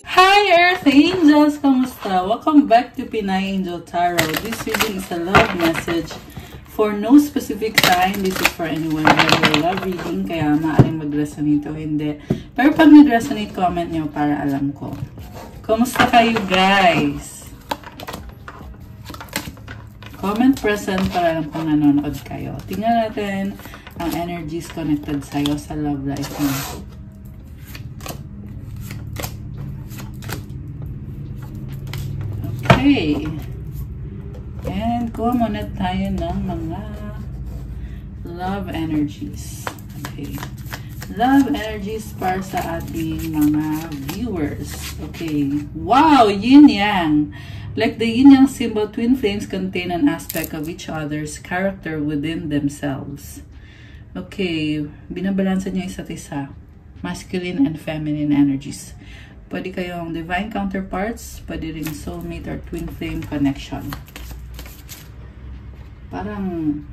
Hi Earth Angels! Kamusta? Welcome back to Pinay Angel Tarot. This reading is a love message for no specific sign. This is for anyone who love reading, kaya maaaring mag-resonate o hindi. Pero pag nag-resonate, comment nyo para alam ko. Kamusta kayo guys? Comment present para alam kung nanonood kayo. Tingnan natin ang energies connected sa'yo sa love life mo. Okay. And kuha muna tayo ng mga love energies. Okay. Love energies para sa ating mga viewers. Okay. Wow! Yin Yang. Like the Yin Yang symbol, twin flames contain an aspect of each other's character within themselves. Okay. Binabalansa niyo isa't isa. Masculine and feminine energies. Pwede kayong divine counterparts, pwede rin soulmate or twin flame connection. Parang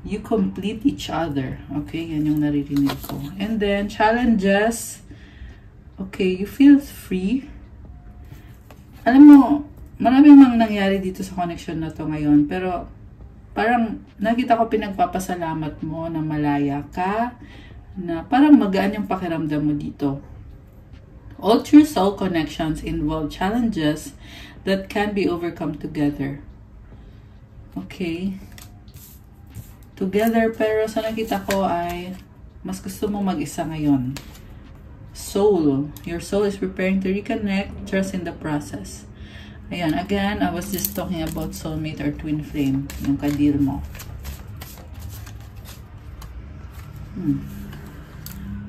you complete each other. Okay, yan yung naririnig ko. And then, challenges. Okay, you feel free. Alam mo, marami mang nangyari dito sa connection na to ngayon. Pero, parang nakita ko pinagpapasalamat mo na malaya ka, na parang magaan yung pakiramdam mo dito. All true soul connections involve challenges that can be overcome together. Okay. Together, pero sa nakita ko ay mas gusto mo mag-isa ngayon. Soul. Your soul is preparing to reconnect. Trust in the process. Ayan. Again, I was just talking about soulmate or twin flame. Yung kadil mo.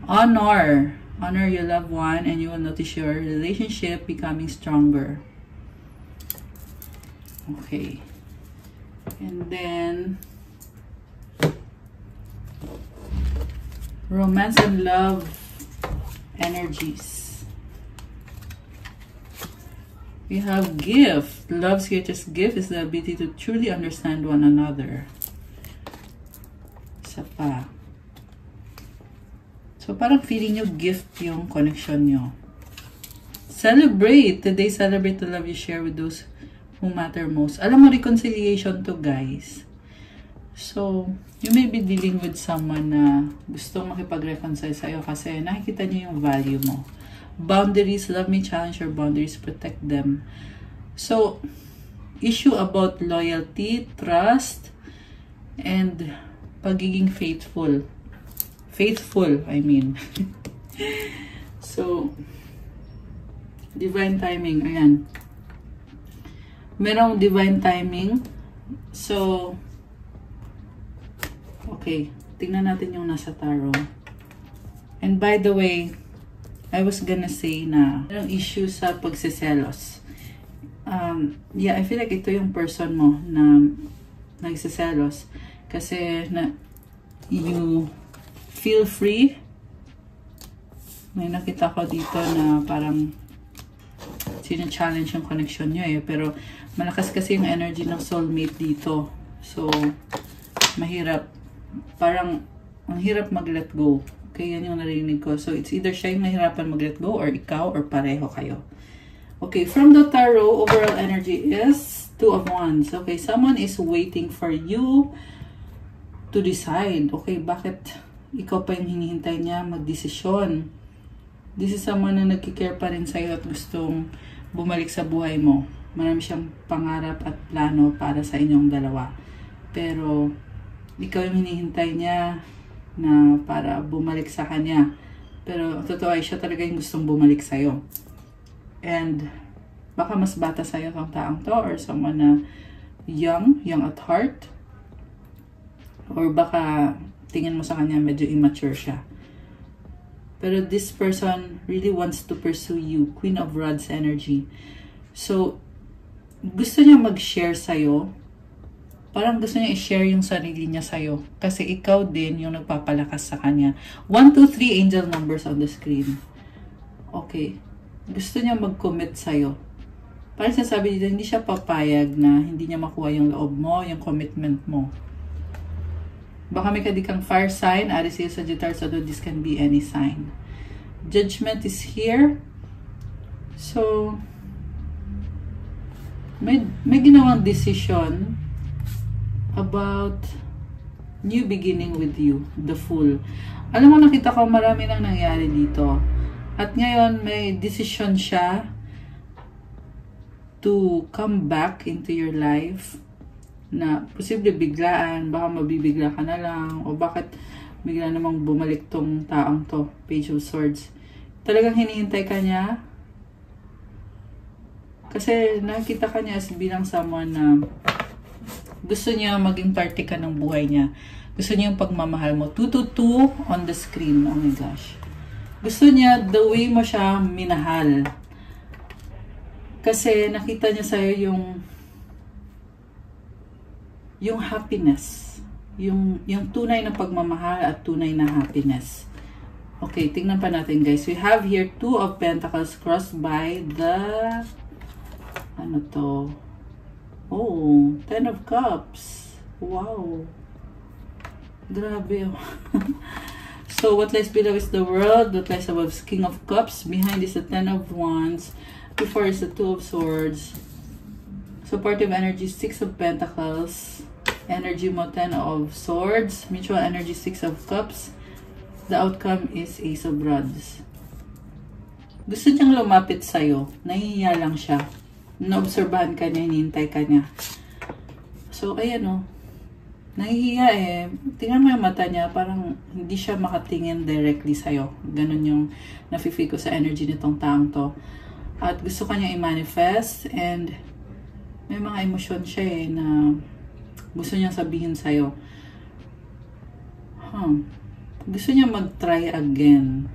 Honor. Honor your loved one and you will notice your relationship becoming stronger. Okay. And then, romance and love energies. We have gift. Love's greatest gift is the ability to truly understand one another. Isa pa. So, parang feeling nyo gift yung connection nyo. Celebrate. Today, celebrate the love you share with those who matter most. Alam mo, reconciliation to, guys. So, you may be dealing with someone na gustong makipag-reconcile sa'yo kasi nakikita niyo yung value mo. Boundaries. Love may challenge your boundaries. Protect them. So, issue about loyalty, trust, and pagiging faithful. Faithful, I mean. So, divine timing. Ayan. Merong divine timing. So, okay. Tingnan natin yung nasa tarot. And by the way, I was gonna say na merong issue sa pagsiselos. Yeah, I feel like ito yung person mo na nagsiselos. Kasi na you feel free. May nakita ko dito na parang sina-challenge yung connection nyo eh. Pero malakas kasi yung energy ng soulmate dito. So, mahirap. Parang, ang hirap mag-let go. Okay, yan yung narinig ko. So, it's either siya yung nahirapan mag-let go or ikaw or pareho kayo. Okay, from the tarot, overall energy is Two of Wands. Okay, someone is waiting for you to decide. Okay, bakit ikaw pa yung hinihintay niya magdesisyon? This is someone na nagkikare pa rin sa'yo at gustong bumalik sa buhay mo. Marami siyang pangarap at plano para sa inyong dalawa. Pero, ikaw yung hinihintay niya na para bumalik sa kanya. Pero, totoo ay siya talaga yung gustong bumalik sa'yo. And, baka mas bata sa'yo kang taong to or someone na young at heart. Or baka tingin mo sa kanya medyo immature siya. Pero this person really wants to pursue you. Queen of Rods energy. So, gusto niya mag-share sa'yo. Parang gusto niya i-share yung sarili niya sa'yo. Kasi ikaw din yung nagpapalakas sa kanya. 1, 2, 3 angel numbers on the screen. Okay. Gusto niya mag-commit sa'yo. Parang sinasabi dito, hindi siya papayag na hindi niya makuha yung loob mo, yung commitment mo. Baka may kadikang fire sign, Aries, Sagittarius, although this can be any sign. Judgment is here. So, may ginawang decision about new beginning with you, the Fool. Alam mo, nakita ko marami nang nangyari dito. At ngayon, may decision siya to come back into your life na posible biglaan, baka mabibigla ka na lang, o bakit bigla namang bumalik tong taong to, Page of Swords. Talagang hinihintay ka niya. Kasi nakita ka niya as bilang someone na gusto niya maging parte ka ng buhay niya. Gusto niya yung pagmamahal mo. 222 on the screen. Oh my gosh. Gusto niya the way mo siya minahal. Kasi nakita niya sa'yo yung happiness. Yung tunay na pagmamahal at tunay na happiness. Okay, tingnan pa natin guys. We have here 2 of Pentacles crossed by the... Ano to? Oh, 10 of Cups. Wow. Grabe. So, what lies below is the World. What lies above is King of Cups. Behind is the 10 of Wands. Before is the 2 of Swords. Supportive energy, 6 of Pentacles. Energy mo, 10 of Swords. Mutual energy, 6 of Cups. The outcome is Ace of Rods. Gusto niyang lumapit sa'yo. Nahihiya lang siya. Naobserbahan ka niya, hinihintay ka niya. So, ayan o. Nahihiya eh. Tingnan mo yung mata niya, parang hindi siya makatingin directly sa'yo. Ganun yung nafe-feel ko sa energy nitong taong to. At gusto ka niya i-manifest and may mga emosyon siya eh na gusto niyang sabihin sa'yo. Gusto niya mag-try again.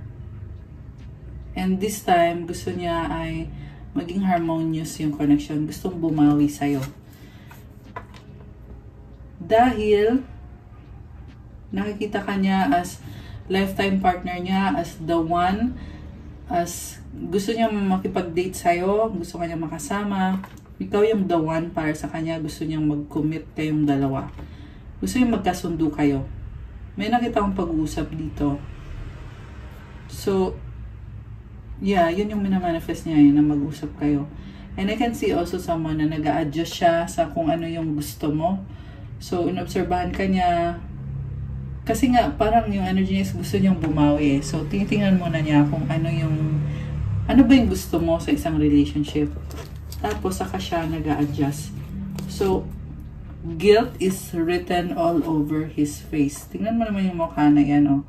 And this time, gusto niya ay maging harmonious yung connection. Gustong bumawi sa'yo. Dahil nakikita ka niya as lifetime partner niya, as the one, as gusto niya makipag-date sa'yo, gusto kanya makasama. Ikaw yung the one para sa kanya, gusto niyang mag-commit kayong dalawa. Gusto niyang magkasundo kayo. May nakita akong pag-uusap dito. So, yeah, yun yung minamanifest niya na mag-usap kayo. And I can see also someone na nag-a-adjust siya sa kung ano yung gusto mo. So, inobserbahan ka niya. Kasi nga, parang yung energy niya gusto niyang bumawi eh. So, tingnan muna niya kung ano ba yung gusto mo sa isang relationship. Tapos, saka siya nag-a-adjust. So, guilt is written all over his face. Tingnan mo naman yung mukha na yan, oh.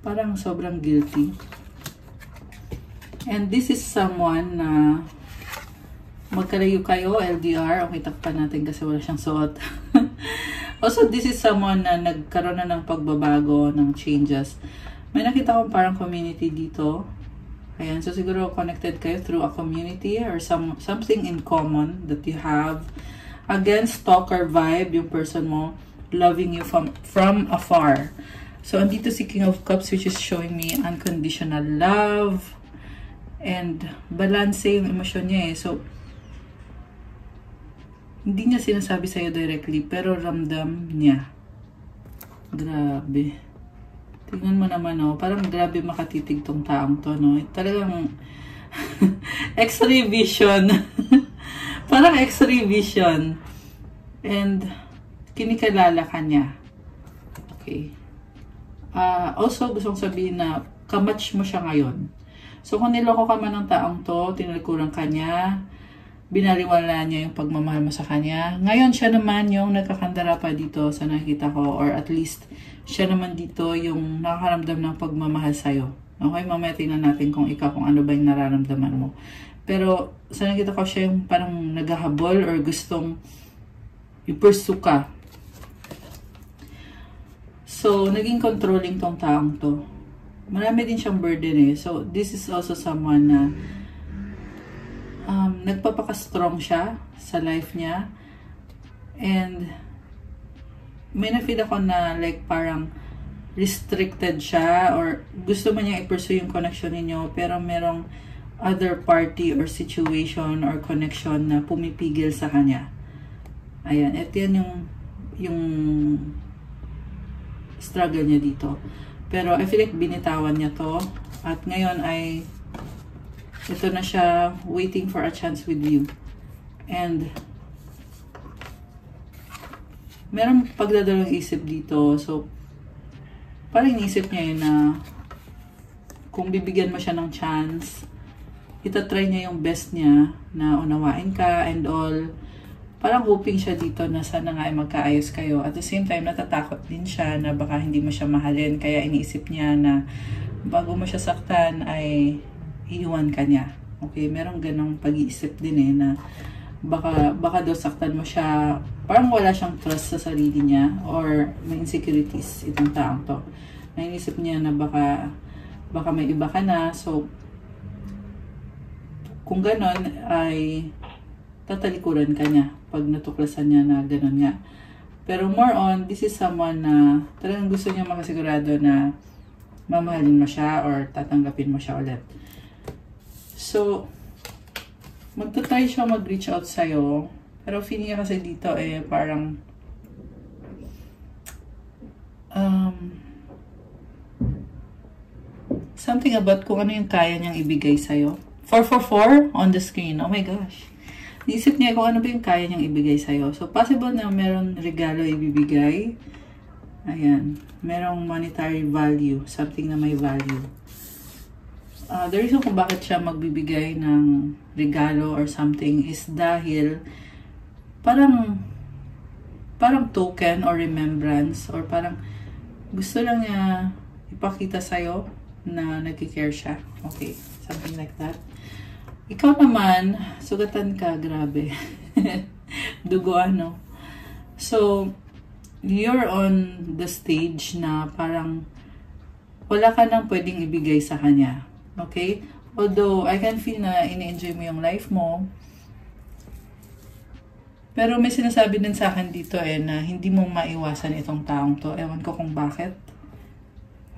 Parang sobrang guilty. And this is someone na magkalayo kayo, LDR. Okay, takpan natin kasi wala siyang suot. Also, this is someone na nagkaroon na ng pagbabago, ng changes. May nakita akong parang community dito. Ayan, so siguro connected kayo through a community or something in common that you have. Again, stalker vibe, yung person mo loving you from afar. So, andito si King of Cups which is showing me unconditional love. And balance yung emosyon niya eh. So, hindi niya sinasabi sa'yo directly, pero ramdam niya. Grabe. Tingnan mo naman, oh. Parang grabe makatitig tong taong to, no? Talagang X-ray vision. Parang X-ray vision. And kinikalala ka niya. Okay. Also, gusto kong sabihin na kamatch mo siya ngayon. So, kung niloko ka man ng taong to, tinalikuran ka niya, binaliwala niya yung pagmamahal mo sa kanya. Ngayon, siya naman yung nagkakandara pa dito sa nakita ko, or at least, siya naman dito yung nakakaramdam ng pagmamahal sa'yo. Okay, mamaya tingnan natin kung ano ba yung nararamdaman mo. Pero, sa nakita ko, siya yung parang naghahabol or gustong i-pursue ka. So, naging controlling tong taong to. Marami din siyang burden eh. So, this is also someone na nagpapaka-strong siya sa life niya. And may na-feel ako na like parang restricted siya or gusto mo niya i-pursue yung connection ninyo pero merong other party or situation or connection na pumipigil sa kanya. Ayan, ito yan yung struggle niya dito. Pero I feel like binitawan niya to at ngayon ay ito na siya, waiting for a chance with you. And merong pagdadalawang isip dito. So, parang iniisip niya yun na kung bibigyan mo siya ng chance, itatry niya yung best niya na unawain ka and all. Parang hoping siya dito na sana nga ay magkaayos kayo. At the same time, natatakot din siya na baka hindi mo siya mahalin. Kaya iniisip niya na bago mo siya saktan ay iiwan ka niya. Okay, merong ganong pag-iisip din eh na baka daw saktan mo siya. Parang wala siyang trust sa sarili niya or may insecurities itong taong to. Nainisip niya na baka may iba ka na. So, kung ganon ay tatalikuran ka niya pag natuklasan niya na gano'n nga. Pero more on, this is someone na talagang gusto niya makasigurado na mamahalin mo siya or tatanggapin mo siya ulit. So, magtatry siya mag-reach out sa'yo. Pero feeling niya kasi dito eh parang something about kung ano yung kaya niyang ibigay sa'yo. 444 on the screen. Oh my gosh. Naisip niya kung ano ba yung kaya niyang ibigay sa'yo. So, possible na meron regalo ibibigay. Ayan. Merong monetary value. Something na may value. The reason kung bakit siya magbibigay ng regalo or something is dahil parang token or remembrance or parang gusto lang niya ipakita sa'yo na nagkikare siya. Okay. Something like that. Ikaw naman, sugatan ka, grabe. Dugo ano. So, you're on the stage na parang wala ka nang pwedeng ibigay sa kanya. Okay? Although, I can feel na ini-enjoy mo yung life mo. Pero may sinasabi din sa akin dito eh na hindi mo maiwasan itong taong to. Ewan ko kung bakit.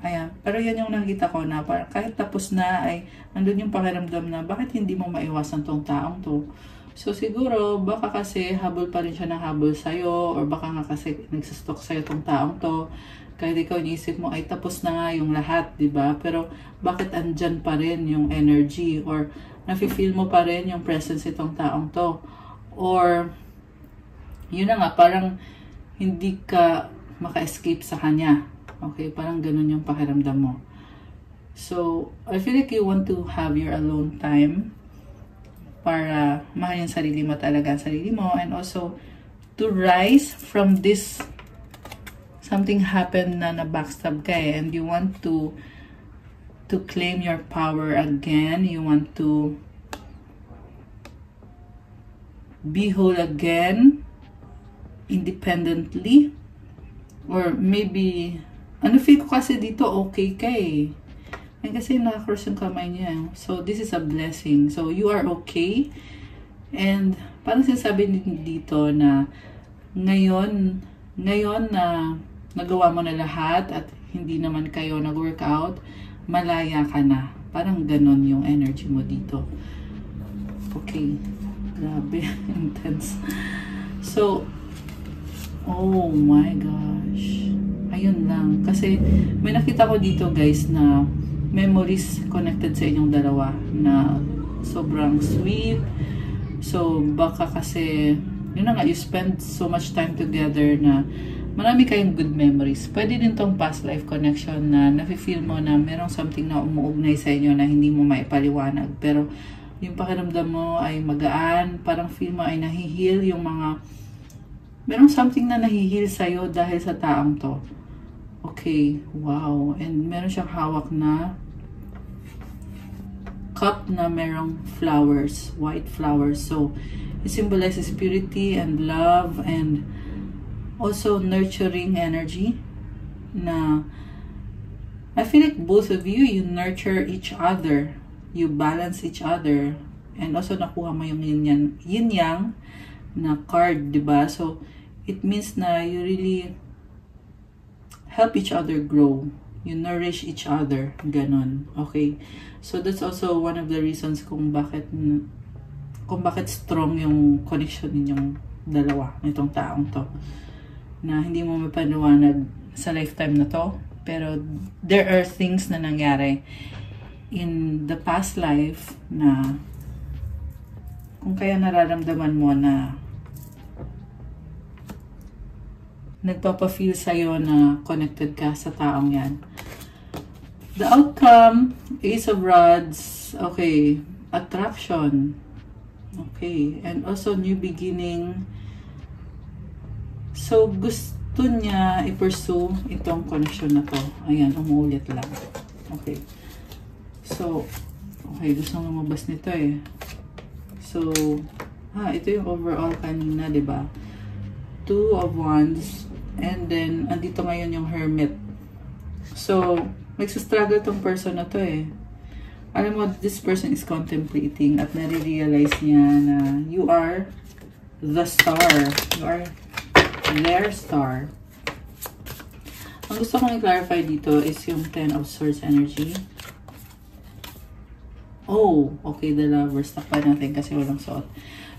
Ayan. Pero yan yung nakita ko na parang kahit tapos na ay andun yung pakiramdam na bakit hindi mo maiwasan tong taong to. So siguro baka kasi habol pa rin siya ng habol sa'yo or baka nga kasi nagsastalk sa'yo tong taong to. Kahit ikaw iniisip mo ay tapos na nga yung lahat, diba? Pero bakit andyan pa rin yung energy or nafe-feel mo pa rin yung presence itong taong to. Or yun na nga, parang hindi ka maka-escape sa kanya. Okay, parang ganun yung pakiramdam mo. So, I feel like you want to have your alone time para mahal yung sarili mo talaga, sarili mo, and also to rise from this something happened na na-backstab ka eh, and you want to claim your power again. You want to be whole again, independently, or maybe ano feel ko kasi dito okay ka eh. Kasi nakakross yung kamay niya. So, this is a blessing. So, you are okay. And, parang sinasabi dito na ngayon na nagawa mo na lahat at hindi naman kayo nag-workout, malaya ka na. Parang ganon yung energy mo dito. Okay. Grabe. Intense. So, oh my gosh. Ayun lang. Kasi may nakita ko dito guys na memories connected sa inyong dalawa na sobrang sweet. So baka kasi yun na nga, you spend so much time together na marami kayong good memories. Pwede din tong past life connection na nafe-feel mo na merong something na umuugnay sa inyo na hindi mo maipaliwanag. Pero yung pakiramdam mo ay magaan. Parang feel mo ay nahihil yung mga merong something na nahihil sa'yo dahil sa taong to. Okay, wow. And meron siyang hawak na cup na merong flowers, white flowers. So, it symbolizes purity and love and also nurturing energy. Na I feel like both of you, you nurture each other. You balance each other. And also nakuha mo yung yin-yang na card, diba? So, it means na you really help each other grow. You nourish each other. Ganon. Okay? So, that's also one of the reasons kung bakit strong yung connection ninyong dalawa, nitong taong to. Na hindi mo mapaniwanag sa lifetime na to. Pero, there are things na nangyari. in the past life na kung kaya nararamdaman mo na nagpapa-feel sa'yo na connected ka sa taong yan. The outcome, Ace of Rods, okay, attraction, okay, and also new beginning. So, gusto niya i-pursue itong connection na to. Ayan, umuulit lang. Okay. So, okay, gusto lumabas nito eh. So, ito yung overall kanina, diba? Two of Wands, and then, andito ngayon yung Hermit. So, nagsastruggle tong person na to eh. Alam mo, this person is contemplating at nare-realize niya na you are the star. You are their star. Ang gusto kong i-clarify dito is yung Ten of Swords energy. Oh, okay, the Lovers. Takpan natin kasi walang suot.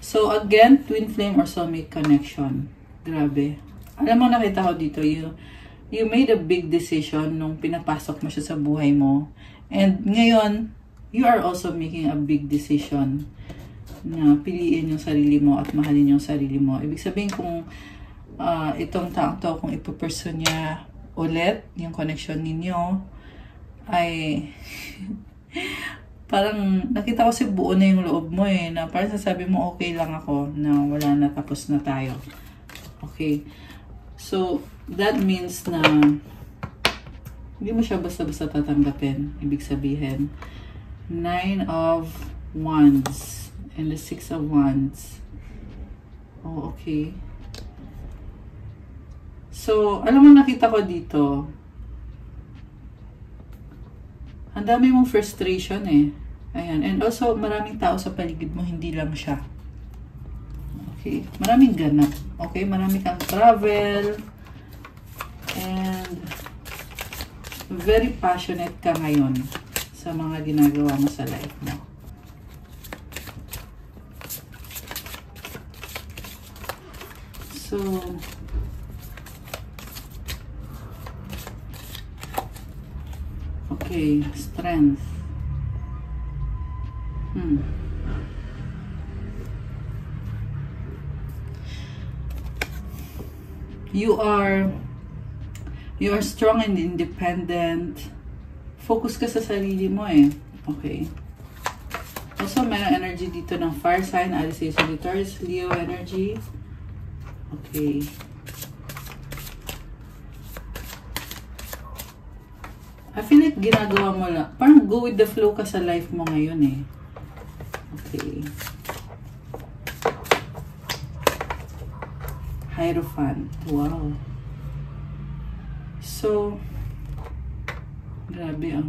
So, again, twin flame or soulmate connection. Grabe. Alam mo, nakita ko dito, you made a big decision nung pinapasok mo siya sa buhay mo. And ngayon, you are also making a big decision na piliin yung sarili mo at mahalin yung sarili mo. Ibig sabihin kung itong taong to, kung ipupursue niya ulit yung connection ninyo, ay parang nakita ko si buo na yung loob mo eh, na parang sasabi mo okay lang ako, na wala na, tapos na tayo. Okay. So, that means na hindi mo siya basta-basta tatanggapin. Ibig sabihin, Nine of Wands and the Six of Wands. Oh, okay. So, alam mo, nakita ko dito, ang dami mong frustration eh. Ayan. And also, maraming tao sa paligid mo, hindi lang siya. Okay. Maraming ganap. Okay. Marami kang travel. And very passionate ka ngayon sa mga ginagawa mo sa life mo. So, okay. Strength. You are strong and independent. Focus ka sa sarili mo eh. Okay. Also, mayroong energy dito ng fire sign, Aries, Sagittarius, Leo energy. Okay. I feel like ginagawa mo lang. Parang go with the flow ka sa life mo ngayon eh. Okay. Hierophant. Wow. So, grabe ah.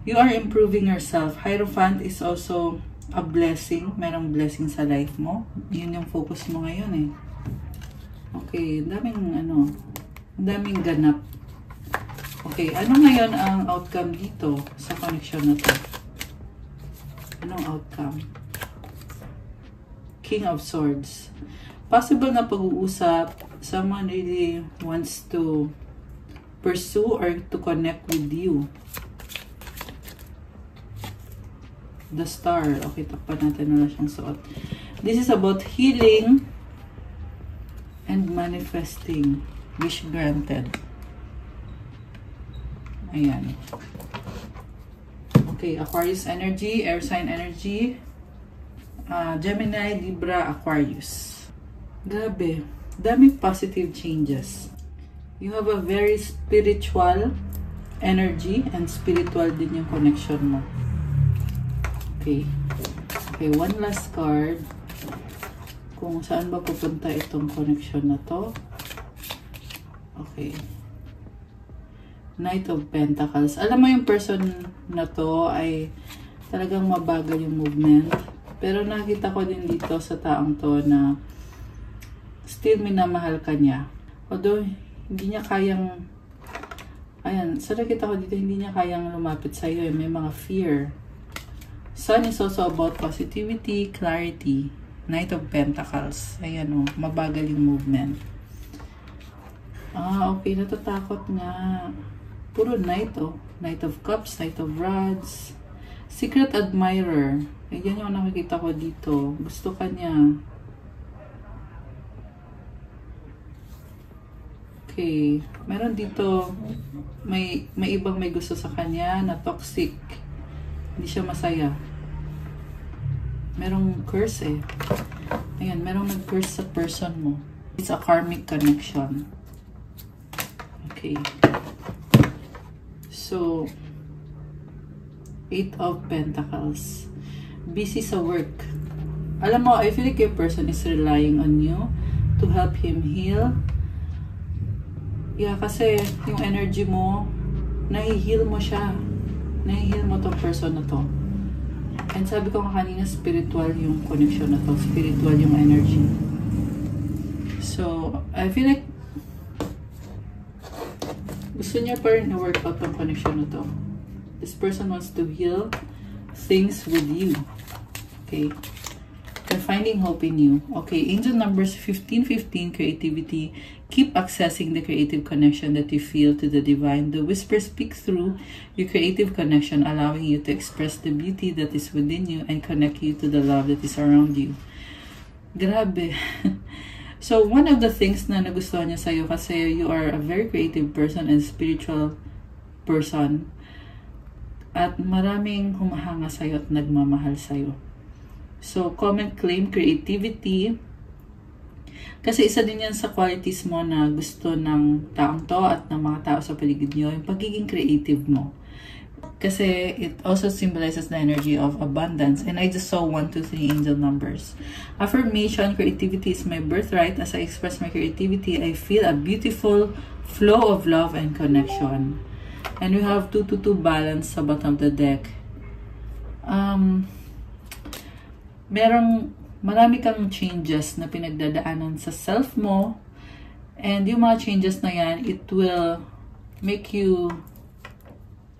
You are improving yourself. Hierophant is also a blessing. Merong blessing sa life mo. Yun yung focus mo ngayon eh. Okay, daming ganap. Okay, ano ngayon ang outcome dito sa connection na to? Anong outcome? King of Swords. Possible na pag-uusap. Someone really wants to pursue or to connect with you. The Star. Okay, takpan natin. Wala siyang suot. This is about healing and manifesting. Wish granted. Ayan. Okay, Aquarius energy, air sign energy, Gemini, Libra, Aquarius. Grabe. Daming positive changes. You have a very spiritual energy and spiritual din yung connection mo. Okay. Okay, one last card. Kung saan ba pupunta itong connection na to. Okay. Knight of Pentacles. Alam mo yung person na to ay talagang mabagal yung movement. Pero nakita ko din dito sa taong to na still minamahal ka niya. Although, hindi niya kayang, ayan, sa nakita ko dito, hindi niya kayang lumapit sa'yo. May mga fear. Sun is also about positivity, clarity. Knight of Pentacles. Ayan o, mabagal yung movement. Okay, natatakot nga. Puro Knight, oh. Knight of Cups, Knight of Rods. Secret Admirer. Ayan yung nakikita ko dito. Gusto ka niya. Okay. Meron dito, may ibang may gusto sa kanya na toxic. Hindi siya masaya. Merong curse eh. Ayan, merong nag-curse sa person mo. It's a karmic connection. Okay. So, 8 of Pentacles. Busy sa work. Alam mo, I feel like your person is relying on you to help him heal. Yeah, kasi yung energy mo, nahi-heal mo siya. Nahi-heal mo tong person na to. And sabi ko nga kanina, spiritual yung connection na to. Spiritual yung energy. So, I feel like gusto niya pa rin na-work out yung connection na to. This person wants to heal things with you. Okay. They're finding hope in you. Okay. Angel numbers 1515, creativity. Keep accessing the creative connection that you feel to the divine. The whisper speaks through your creative connection, allowing you to express the beauty that is within you and connect you to the love that is around you. Grabe. So, one of the things na nagustuhan niya sa'yo kasi you are a very creative person and spiritual person. At maraming humahanga sa'yo at nagmamahal sa'yo. So, comment, claim, creativity. Kasi isa din yan sa qualities mo na gusto ng taong to at ng mga tao sa paligid nyo, yung pagiging creative mo. Kasi it also symbolizes the energy of abundance. And I just saw 1, 2, 3 angel numbers. Affirmation, creativity is my birthright. As I express my creativity, I feel a beautiful flow of love and connection. And we have 2, 2, 2 balance sa bottom of the deck. Marami kang changes na pinagdadaanan sa self mo. And yung mga changes na yan, it will make you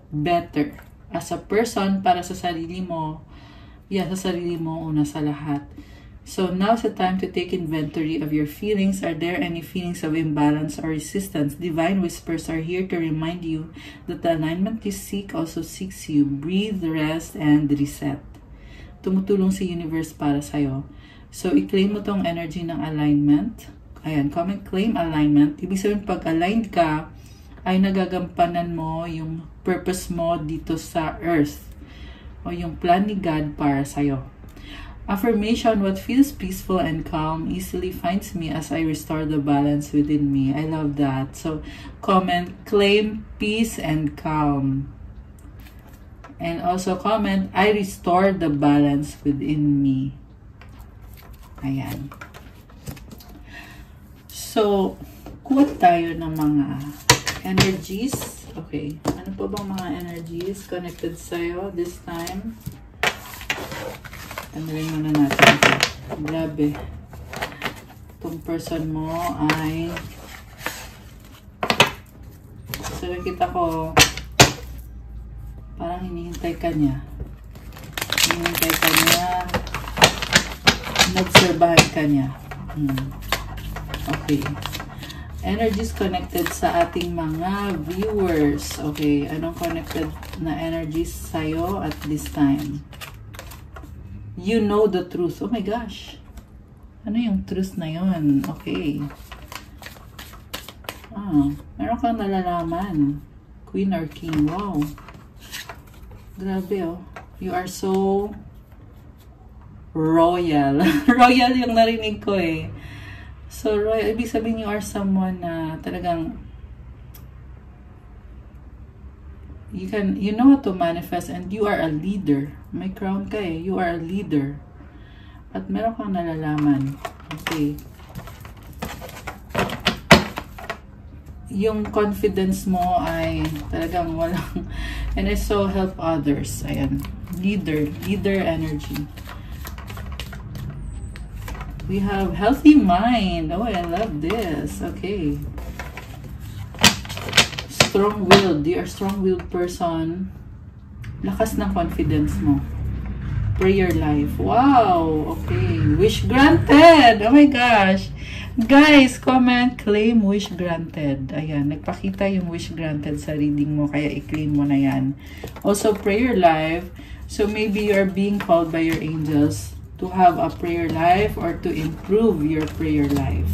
better as a person para sa sarili mo. Yeah, sa sarili mo una sa lahat. So now's the time to take inventory of your feelings. Are there any feelings of imbalance or resistance? Divine whispers are here to remind you that the alignment you seek also seeks you. Breathe, rest, and reset. Tumutulong si universe para sa'yo. So, i-claim mo tong energy ng alignment. Ayan, comment, claim alignment. Ibig sabihin, pag aligned ka, ay nagagampanan mo yung purpose mo dito sa earth. O yung plan ni God para sa'yo. Affirmation, what feels peaceful and calm easily finds me as I restore the balance within me. I love that. So, comment, claim peace and calm. And also comment, I restore the balance within me. Ayan. So, quote tayo ng mga energies. Okay. Ano pa bang mga energies connected sa'yo this time? Tanggalin muna natin ito. Grabe. Itong person mo ay so nakita ko parang hinihintay ka niya. Hinihintay ka niya. Nagserbahan ka niya. Okay. Energies connected sa ating mga viewers. Okay. Anong connected na energies sa'yo at this time? You know the truth. Oh my gosh. Ano yung truth na yun? Okay. Meron kang nalalaman. Queen or king. Wow. Grabe oh. You are so royal. Royal yung narinig ko eh. So, royal. Ibig sabihin you are someone na talagang you know how to manifest and you are a leader. May crown ka eh. You are a leader. At meron kang nalalaman. Okay. Yung confidence mo ay talagang walang and I so help others. Ayan. Leader energy. We have healthy mind. Oh, I love this. Okay. Strong-willed. You are strong-willed person. Lakas ng confidence mo. Prayer life. Wow. Okay. Wish granted. Oh my gosh. Guys, comment, claim wish granted. Ayan, nagpakita yung wish granted sa reading mo, kaya i-claim mo na yan. Also, prayer life. So, maybe you're being called by your angels to have a prayer life or to improve your prayer life.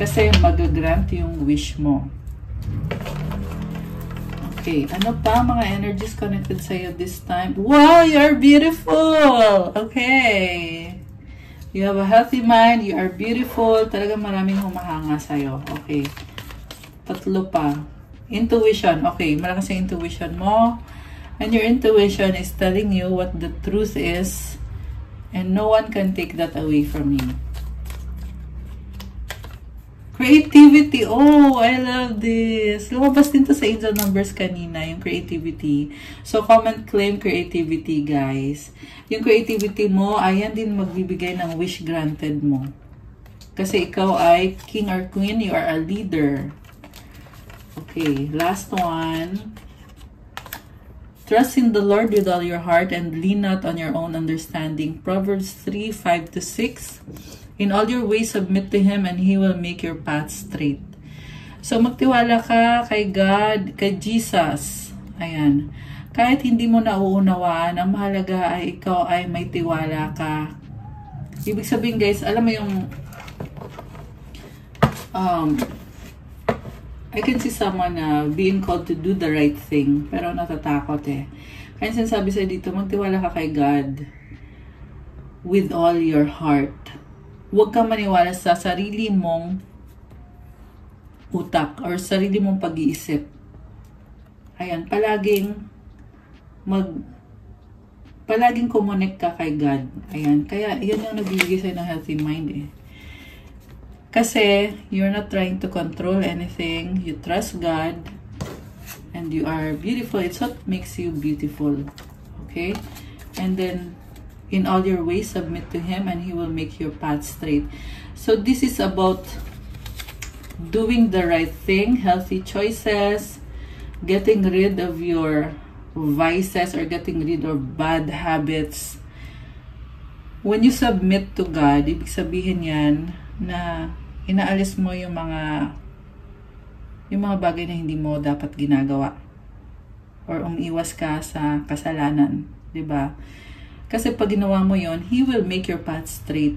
Kasi mag-grant yung wish mo. Okay, ano pa mga energies connected sa'yo this time? Wow, you're beautiful! Okay. You have a healthy mind, you are beautiful. Talagang maraming humahanga sa'yo. Okay. Tatlo pa. Intuition. Okay, malakas yung intuition mo. And your intuition is telling you what the truth is. And no one can take that away from you. Creativity. Oh, I love this. Lumabas din to sa angel numbers kanina, yung creativity. So, comment, claim creativity, guys. Yung creativity mo, ayan din magbibigay ng wish granted mo. Kasi ikaw ay king or queen, you are a leader. Okay, last one. Trust in the Lord with all your heart and lean not on your own understanding. Proverbs 3:5-6. In all your ways, submit to Him and He will make your path straight. So, magtiwala ka kay God, kay Jesus. Ayan. Kahit hindi mo nauunawaan, ang mahalaga ay ikaw ay may tiwala ka. Ibig sabihin, guys, alam mo yung I can see someone being called to do the right thing, pero natatakot eh. Kaya sinasabi sa'yo dito, magtiwala ka kay God with all your heart. Huwag kang maniwala sa sarili mong utak or sarili mong pag-iisip. Ayan, palaging connect ka kay God. Ayan, kaya yan yung nagbibigay sa'yo ng healthy mind eh. Kasi you're not trying to control anything. You trust God and you are beautiful. It's what makes you beautiful. Okay? And then in all your ways, submit to Him and He will make your path straight. So this is about doing the right thing, healthy choices, getting rid of your vices or getting rid of bad habits. When you submit to God, ibig sabihin yan na inaalis mo yung mga bagay na hindi mo dapat ginagawa or umiwas ka sa kasalanan, 'di ba? Kasi pag ginawa mo yon, He will make your path straight.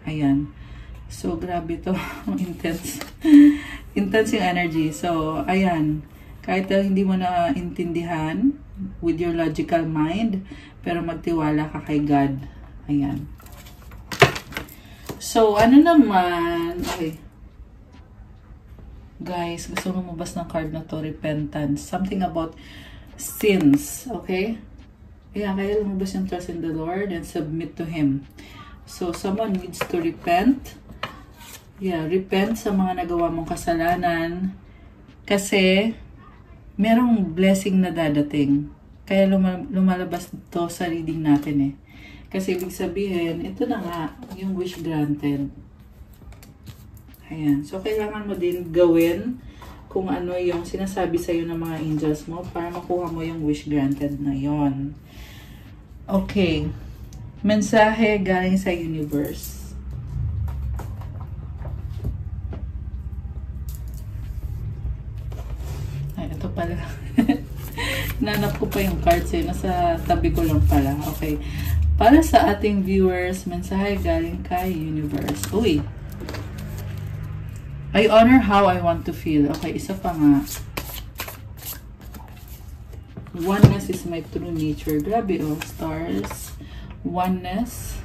Ayan. So, grabe to. Intense. Intense yung energy. So, ayan. Kahit hindi mo na intindihan with your logical mind, pero magtiwala ka kay God. Ayan. So, ano naman? Okay. Guys, gusto mo lumabas ng card na to, repentance. Something about sins. Okay? Yeah, kaya lumabas yung trust in the Lord and submit to Him. So, someone needs to repent. Yeah, repent sa mga nagawa mong kasalanan. Kasi, merong blessing na dadating. Kaya lumalabas to sa reading natin eh. Kasi ibig sabihin, ito na nga, yung wish granted. Ayan. So, kailangan mo din gawin kung ano yung sinasabi sa'yo ng mga angels mo para makuha mo yung wish granted na yon. Okay. Mensahe galing sa universe. Ay, ito pala. Nanap ko pa yung cards eh. Nasa tabi ko lang pala. Okay. Para sa ating viewers, mensahe galing kay universe. Uy. I honor how I want to feel. Okay, isa pa nga. Oneness is my true nature. Grabe oh, stars. Oneness.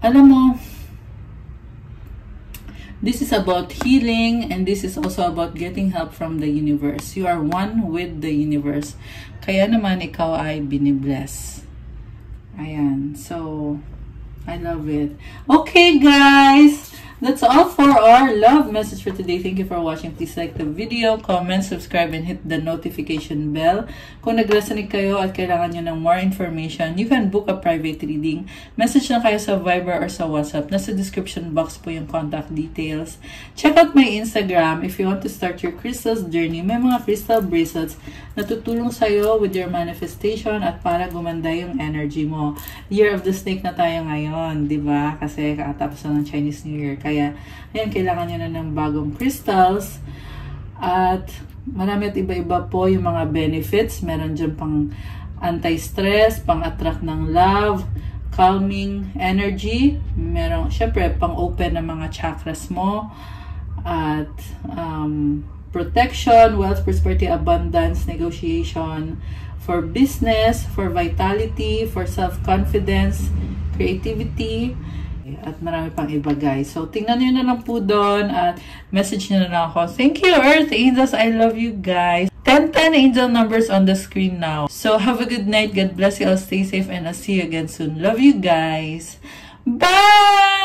Alam mo, this is about healing and this is also about getting help from the universe. You are one with the universe. Kaya naman ikaw ay binibless. Ayan. So, I love it. Okay, guys. that's all for our love message for today. Thank you for watching. Please like the video, comment, subscribe, and hit the notification bell. Kung nag-resonate kayo at kailangan nyo ng more information, you can book a private reading. Message lang kayo sa Viber or sa WhatsApp. Nasa description box po yung contact details. Check out my Instagram if you want to start your crystals journey. May mga crystal bracelets na tutulong sa'yo with your manifestation at para gumanda yung energy mo. Year of the Snake na tayo ngayon, di ba? Kasi kakatapos na ng Chinese New Year. Kaya, ayan, kailangan nyo na ng bagong crystals. At marami at iba-iba po yung mga benefits. Meron dyan pang anti-stress, pang-attract ng love, calming energy. Meron, syempre, pang-open ng mga chakras mo. At protection, wealth, prosperity, abundance, negotiation, for business, for vitality, for self-confidence, creativity, at marami pang iba, guys. So, tingnan nyo na lang po doon at message nyo na lang ako. Thank you, Earth Angels. I love you, guys. 10 angel numbers on the screen now. So, have a good night. God bless you all. Stay safe and I'll see you again soon. Love you, guys. Bye!